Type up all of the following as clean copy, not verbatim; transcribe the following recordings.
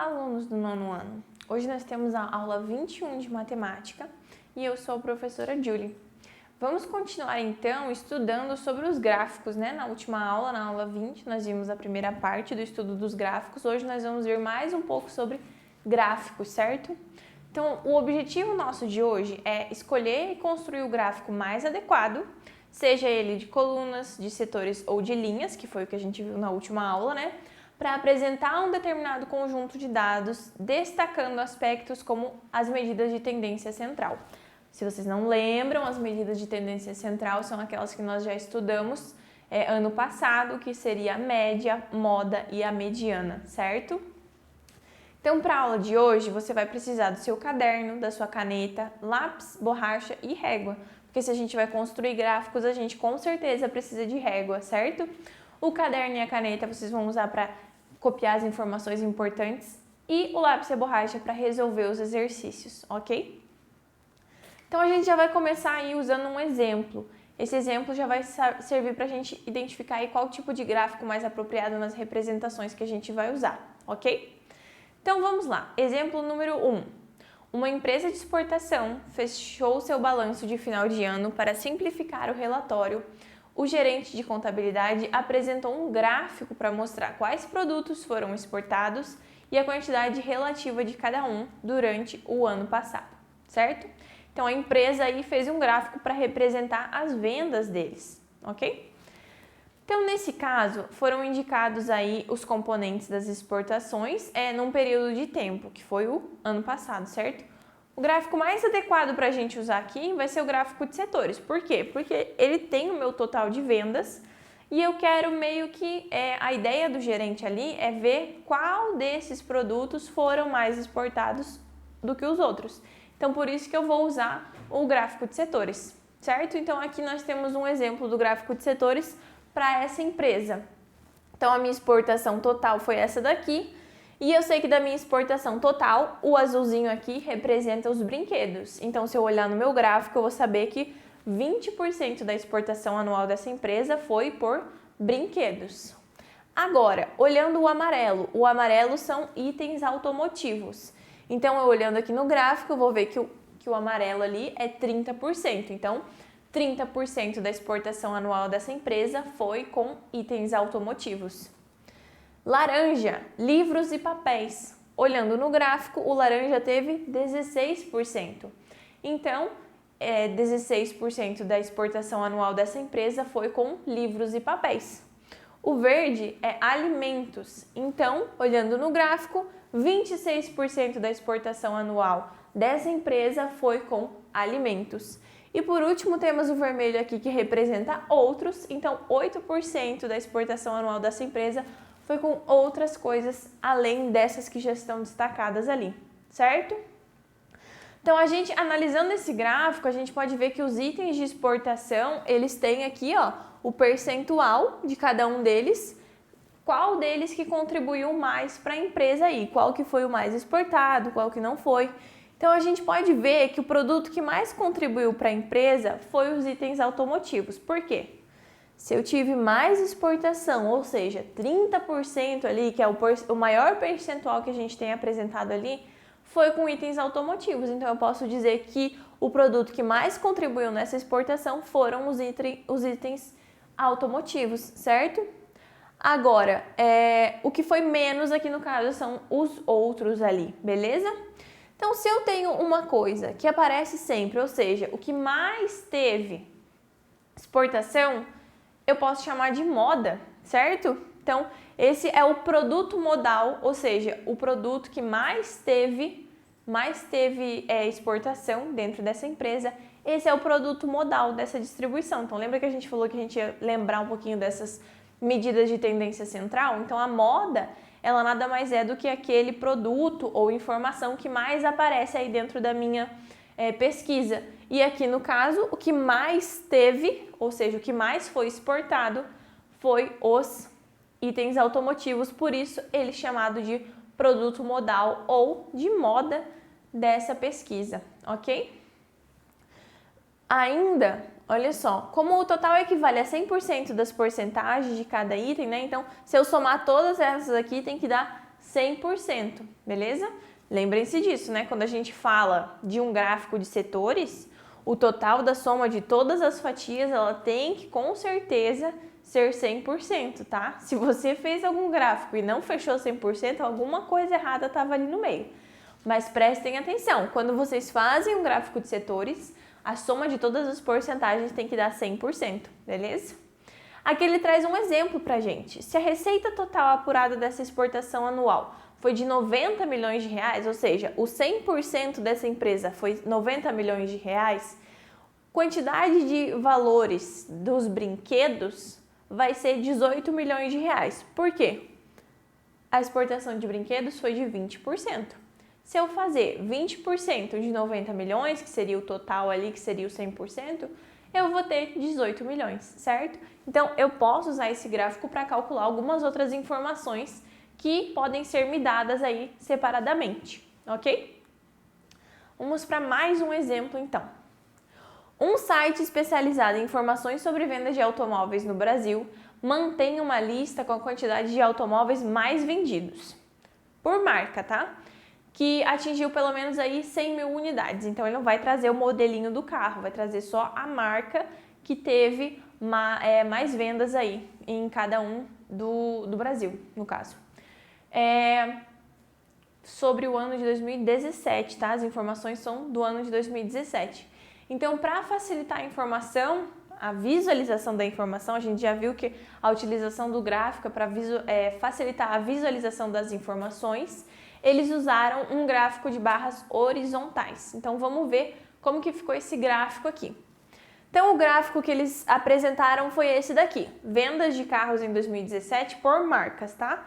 alunos do nono ano! Hoje nós temos a aula 21 de matemática e eu sou a professora Julie. Vamos continuar então estudando sobre os gráficos, né? Na última aula, na aula 20, nós vimos a primeira parte do estudo dos gráficos. Hoje nós vamos ver mais um pouco sobre gráficos, certo? Então, o objetivo nosso de hoje é escolher e construir o gráfico mais adequado, seja ele de colunas, de setores ou de linhas, que foi o que a gente viu na última aula, né? Para apresentar um determinado conjunto de dados, destacando aspectos como as medidas de tendência central. Se vocês não lembram, as medidas de tendência central são aquelas que nós já estudamos ano passado, que seria a média, moda e a mediana, certo? Então, para a aula de hoje, você vai precisar do seu caderno, da sua caneta, lápis, borracha e régua, porque se a gente vai construir gráficos, a gente com certeza precisa de régua, certo? O caderno e a caneta vocês vão usar para copiar as informações importantes e o lápis e a borracha para resolver os exercícios, ok? Então, a gente já vai começar aí usando um exemplo. Esse exemplo já vai servir para a gente identificar aí qual tipo de gráfico mais apropriado nas representações que a gente vai usar, ok? Então, vamos lá. Exemplo número 1. Uma empresa de exportação fechou seu balanço de final de ano. Para simplificar o relatório, o gerente de contabilidade apresentou um gráfico para mostrar quais produtos foram exportados e a quantidade relativa de cada um durante o ano passado, certo? Então, a empresa aí fez um gráfico para representar as vendas deles, ok? Então, nesse caso, foram indicados aí os componentes das exportações num período de tempo, que foi o ano passado, certo? O gráfico mais adequado para a gente usar aqui vai ser o gráfico de setores. Por quê? Porque ele tem o meu total de vendas e eu quero meio que, a ideia do gerente ali é ver qual desses produtos foram mais exportados do que os outros. Então, por isso que eu vou usar o gráfico de setores, certo? Então, aqui nós temos um exemplo do gráfico de setores para essa empresa. Então, a minha exportação total foi essa daqui. E eu sei que da minha exportação total, o azulzinho aqui representa os brinquedos. Então, se eu olhar no meu gráfico, eu vou saber que 20% da exportação anual dessa empresa foi por brinquedos. Agora, olhando o amarelo são itens automotivos. Então, eu olhando aqui no gráfico, eu vou ver que o amarelo ali é 30%. Então, 30% da exportação anual dessa empresa foi com itens automotivos. Laranja, livros e papéis. Olhando no gráfico, o laranja teve 16%. Então, 16% da exportação anual dessa empresa foi com livros e papéis. O verde é alimentos. Então, olhando no gráfico, 26% da exportação anual dessa empresa foi com alimentos. E por último, temos o vermelho aqui que representa outros. Então, 8% da exportação anual dessa empresa foi com outras coisas além dessas que já estão destacadas ali, certo? Então, a gente analisando esse gráfico, a gente pode ver que os itens de exportação, eles têm aqui, ó, o percentual de cada um deles, qual deles que contribuiu mais para a empresa aí, qual que foi o mais exportado, qual que não foi. Então, a gente pode ver que o produto que mais contribuiu para a empresa foi os itens automotivos. Por quê? Se eu tive mais exportação, ou seja, 30% ali, que é o maior percentual que a gente tem apresentado ali, foi com itens automotivos. Então, eu posso dizer que o produto que mais contribuiu nessa exportação foram os itens automotivos, certo? Agora, o que foi menos aqui no caso são os outros ali, beleza? Então, se eu tenho uma coisa que aparece sempre, ou seja, o que mais teve exportação, eu posso chamar de moda, certo? Então, esse é o produto modal, ou seja, o produto que mais teve exportação dentro dessa empresa. Esse é o produto modal dessa distribuição. Então, lembra que a gente falou que a gente ia lembrar um pouquinho dessas medidas de tendência central? Então, a moda, ela nada mais é do que aquele produto ou informação que mais aparece aí dentro da minha pesquisa. E aqui no caso, o que mais teve, ou seja, o que mais foi exportado, foi os itens automotivos, por isso ele é chamado de produto modal ou de moda dessa pesquisa, ok? Ainda, olha só, como o total equivale a 100% das porcentagens de cada item, né? Então, se eu somar todas essas aqui, tem que dar 100%, beleza? Lembrem-se disso, né? Quando a gente fala de um gráfico de setores, o total da soma de todas as fatias, ela tem que, com certeza, ser 100%, tá? Se você fez algum gráfico e não fechou 100%, alguma coisa errada estava ali no meio. Mas prestem atenção, quando vocês fazem um gráfico de setores, a soma de todas as porcentagens tem que dar 100%, beleza? Aqui ele traz um exemplo pra gente. Se a receita total apurada dessa exportação anual foi de 90 milhões de reais, ou seja, o 100% dessa empresa foi 90 milhões de reais, quantidade de valores dos brinquedos vai ser 18 milhões de reais. Por quê? A exportação de brinquedos foi de 20%. Se eu fazer 20% de 90 milhões, que seria o total ali, que seria o 100%, eu vou ter 18 milhões, certo? Então, eu posso usar esse gráfico para calcular algumas outras informações que podem ser me dadas aí separadamente, ok? Vamos para mais um exemplo, então. Um site especializado em informações sobre vendas de automóveis no Brasil mantém uma lista com a quantidade de automóveis mais vendidos, por marca, tá? Que atingiu pelo menos aí 100 mil unidades. Então, ele não vai trazer o modelinho do carro, vai trazer só a marca que teve mais vendas aí em cada um do Brasil, no caso. Sobre o ano de 2017, tá? As informações são do ano de 2017. Então, para facilitar a informação, a visualização da informação, a gente já viu que a utilização do gráfico é para facilitar a visualização das informações. Eles usaram um gráfico de barras horizontais. Então, vamos ver como que ficou esse gráfico aqui. Então, o gráfico que eles apresentaram foi esse daqui. Vendas de carros em 2017 por marcas, tá?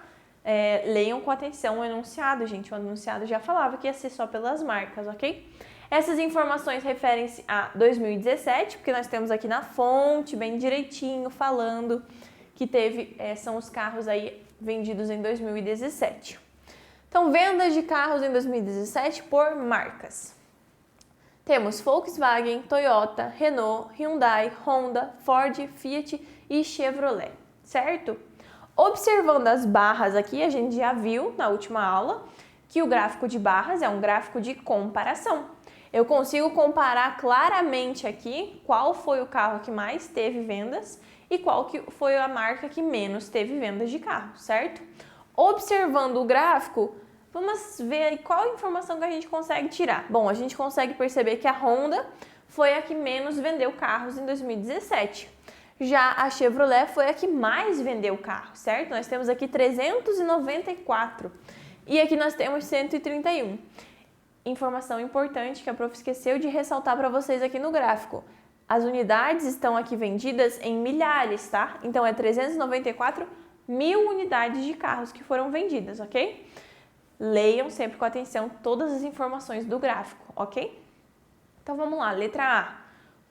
Leiam com atenção o enunciado, gente. O enunciado já falava que ia ser só pelas marcas, ok? Essas informações referem-se a 2017, porque nós temos aqui na fonte, bem direitinho, falando que são os carros aí vendidos em 2017. Então, vendas de carros em 2017 por marcas. Temos Volkswagen, Toyota, Renault, Hyundai, Honda, Ford, Fiat e Chevrolet, certo? Observando as barras aqui, a gente já viu na última aula que o gráfico de barras é um gráfico de comparação. Eu consigo comparar claramente aqui qual foi o carro que mais teve vendas e qual que foi a marca que menos teve vendas de carro, certo? Observando o gráfico, vamos ver aí qual informação que a gente consegue tirar. Bom, a gente consegue perceber que a Honda foi a que menos vendeu carros em 2017. Já a Chevrolet foi a que mais vendeu carros, certo? Nós temos aqui 394 e aqui nós temos 131. Informação importante que a prof esqueceu de ressaltar para vocês aqui no gráfico. As unidades estão aqui vendidas em milhares, tá? Então, é 394 mil unidades de carros que foram vendidas, ok? Leiam sempre com atenção todas as informações do gráfico, ok? Então, vamos lá. Letra A.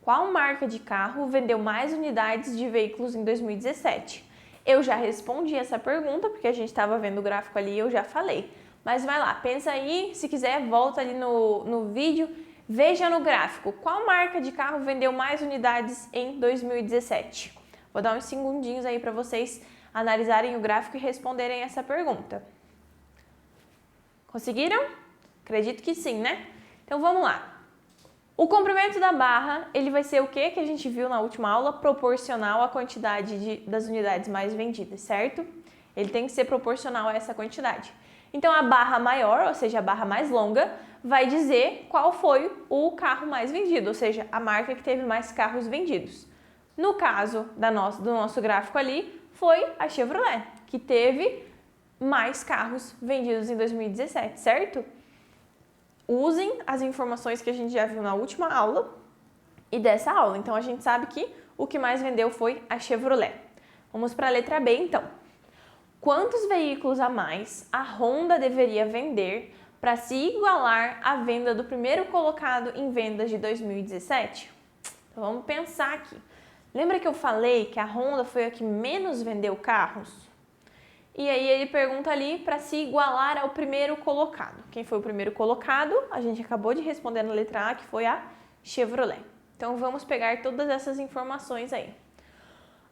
Qual marca de carro vendeu mais unidades de veículos em 2017? Eu já respondi essa pergunta, porque a gente estava vendo o gráfico ali e eu já falei. Mas vai lá, pensa aí, se quiser, volta ali no vídeo, veja no gráfico qual marca de carro vendeu mais unidades em 2017. Vou dar uns segundinhos aí para vocês analisarem o gráfico e responderem essa pergunta. Conseguiram? Acredito que sim, né? Então vamos lá. O comprimento da barra, ele vai ser o que a gente viu na última aula? Proporcional à quantidade das unidades mais vendidas, certo? Ele tem que ser proporcional a essa quantidade. Então, a barra maior, ou seja, a barra mais longa, vai dizer qual foi o carro mais vendido, ou seja, a marca que teve mais carros vendidos. No caso do nosso gráfico ali, foi a Chevrolet, que teve mais carros vendidos em 2017, certo? Usem as informações que a gente já viu na última aula e dessa aula. Então, a gente sabe que o que mais vendeu foi a Chevrolet. Vamos para a letra B, então. Quantos veículos a mais a Honda deveria vender para se igualar à venda do primeiro colocado em vendas de 2017? Então vamos pensar aqui. Lembra que eu falei que a Honda foi a que menos vendeu carros? E aí ele pergunta ali para se igualar ao primeiro colocado. Quem foi o primeiro colocado? A gente acabou de responder na letra A, que foi a Chevrolet. Então vamos pegar todas essas informações aí.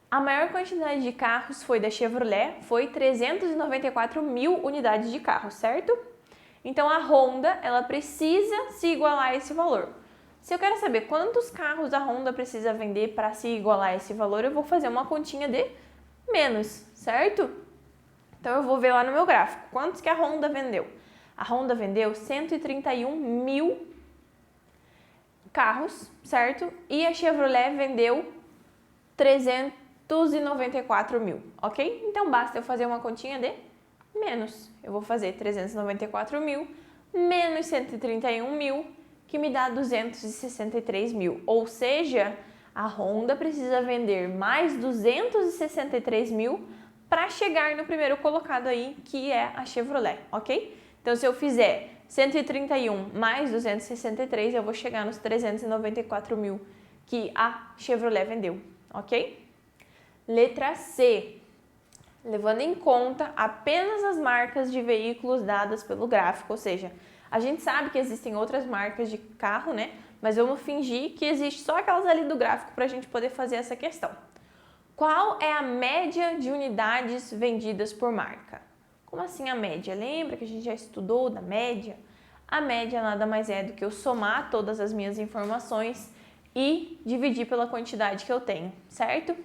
A maior quantidade de carros foi da Chevrolet, foi 394 mil unidades de carros, certo? Então a Honda, ela precisa se igualar a esse valor. Se eu quero saber quantos carros a Honda precisa vender para se igualar a esse valor, eu vou fazer uma continha de menos, certo? Então eu vou ver lá no meu gráfico, quantos que a Honda vendeu? A Honda vendeu 131 mil carros, certo? E a Chevrolet vendeu 394 mil, ok? Então basta eu fazer uma continha de menos. Eu vou fazer 394 mil menos 131 mil, que me dá 263 mil. Ou seja, a Honda precisa vender mais 263 mil para chegar no primeiro colocado aí, que é a Chevrolet, ok? Então, se eu fizer 131 mais 263, eu vou chegar nos 394 mil que a Chevrolet vendeu, ok? Letra C. Levando em conta apenas as marcas de veículos dadas pelo gráfico, ou seja, a gente sabe que existem outras marcas de carro, né? Mas vamos fingir que existe só aquelas ali do gráfico para a gente poder fazer essa questão. Qual é a média de unidades vendidas por marca? Como assim a média? Lembra que a gente já estudou da média? A média nada mais é do que eu somar todas as minhas informações e dividir pela quantidade que eu tenho, certo?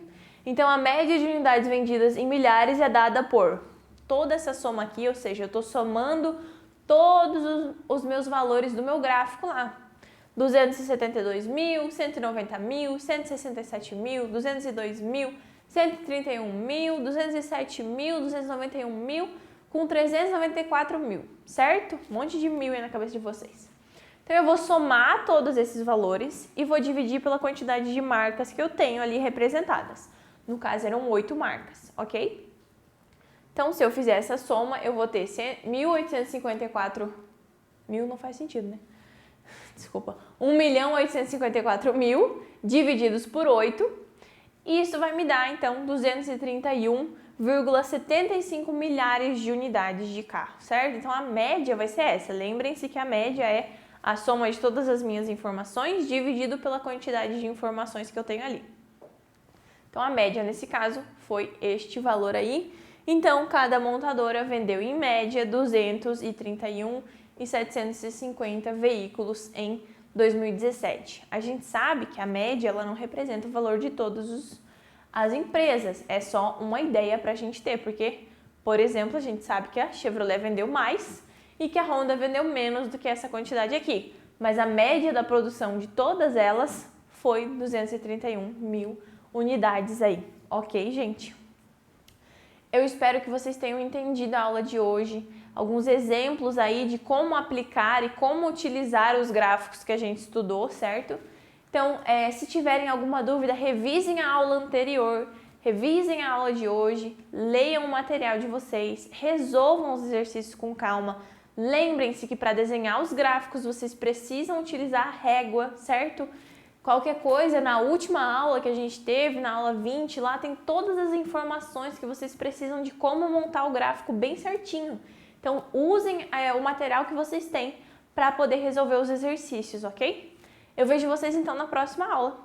Então, a média de unidades vendidas em milhares é dada por toda essa soma aqui, ou seja, eu estou somando todos os meus valores do meu gráfico lá. 272 mil, 190 mil, 167 mil, 202 mil, 131 mil, 207 mil, 291 mil, com 394 mil, certo? Um monte de mil aí na cabeça de vocês. Então, eu vou somar todos esses valores e vou dividir pela quantidade de marcas que eu tenho ali representadas. No caso, eram 8 marcas, ok? Então, se eu fizer essa soma, eu vou ter 1.854... Mil não faz sentido, né? Desculpa. 1.854.000 divididos por 8. E isso vai me dar, então, 231,75 milhares de unidades de carro, certo? Então, a média vai ser essa. Lembrem-se que a média é a soma de todas as minhas informações dividido pela quantidade de informações que eu tenho ali. Então, a média, nesse caso, foi este valor aí. Então, cada montadora vendeu, em média, 231.750 veículos em 2017. A gente sabe que a média ela não representa o valor de todas as empresas. É só uma ideia para a gente ter, porque, por exemplo, a gente sabe que a Chevrolet vendeu mais e que a Honda vendeu menos do que essa quantidade aqui. Mas a média da produção de todas elas foi 231 mil unidades aí, ok, gente? Eu espero que vocês tenham entendido a aula de hoje, alguns exemplos aí de como aplicar e como utilizar os gráficos que a gente estudou, certo? Então, se tiverem alguma dúvida, revisem a aula anterior, revisem a aula de hoje, leiam o material de vocês, resolvam os exercícios com calma. Lembrem-se que para desenhar os gráficos vocês precisam utilizar a régua, certo? Qualquer coisa, na última aula que a gente teve, na aula 20, lá tem todas as informações que vocês precisam de como montar o gráfico bem certinho. Então, usem o material que vocês têm para poder resolver os exercícios, ok? Eu vejo vocês então na próxima aula.